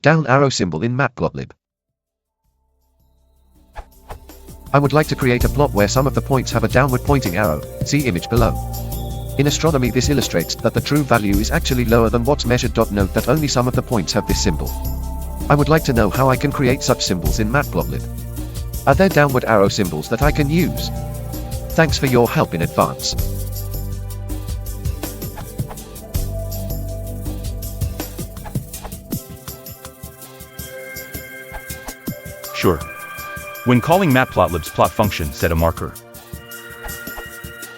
Down arrow symbol in Matplotlib. I would like to create a plot where some of the points have a downward pointing arrow, see image below. In astronomy this illustrates that the true value is actually lower than what's measured. Note that only some of the points have this symbol. I would like to know how I can create such symbols in Matplotlib. Are there downward arrow symbols that I can use? Thanks for your help in advance. Sure. When calling Matplotlib's plot function, set a marker.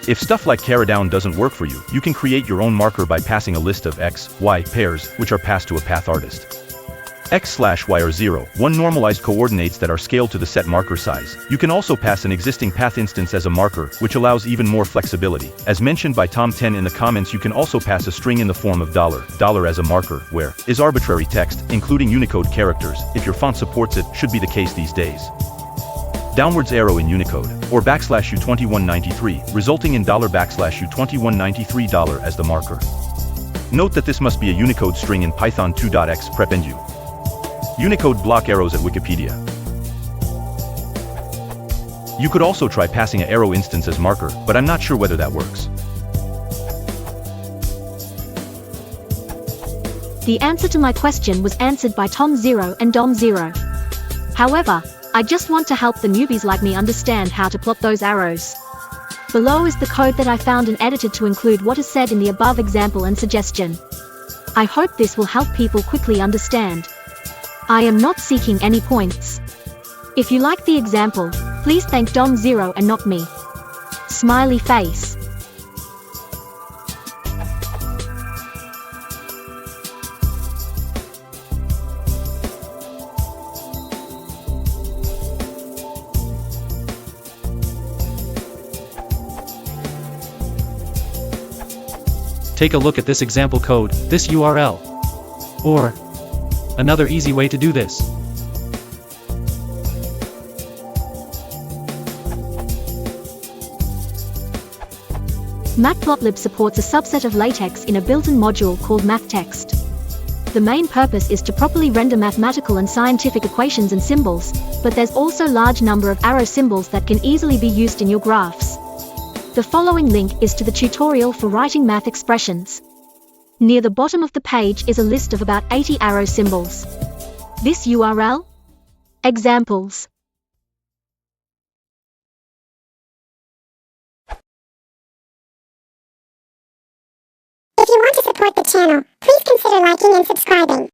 If stuff like down doesn't work for you, you can create your own marker by passing a list of x, y pairs, which are passed to a path artist. X/y are 0, 1 normalized coordinates that are scaled to the set marker size. You can also pass an existing path instance as a marker, which allows even more flexibility. As mentioned by Tom 10 in the comments, you can also pass a string in the form of $, as a marker, where is arbitrary text, including Unicode characters. If your font supports it, should be the case these days. Downwards arrow in Unicode, or \U2193, resulting in $\U2193 as the marker. Note that this must be a Unicode string in Python 2.x prependu. Unicode block arrows at Wikipedia. You could also try passing an arrow instance as marker, but I'm not sure whether that works. The answer to my question was answered by Tom0 and Dom0. However, I just want to help the newbies like me understand how to plot those arrows. Below is the code that I found and edited to include what is said in the above example and suggestion. I hope this will help people quickly understand. I am not seeking any points. If you like the example, please thank Dom0 and not me. Smiley face. Take a look at this example code, this URL. Or another easy way to do this. Matplotlib supports a subset of LaTeX in a built-in module called MathText. The main purpose is to properly render mathematical and scientific equations and symbols, but there's also a large number of arrow symbols that can easily be used in your graphs. The following link is to the tutorial for writing math expressions. Near the bottom of the page is a list of about 80 arrow symbols. This URL? Examples. If you want to support the channel, please consider liking and subscribing.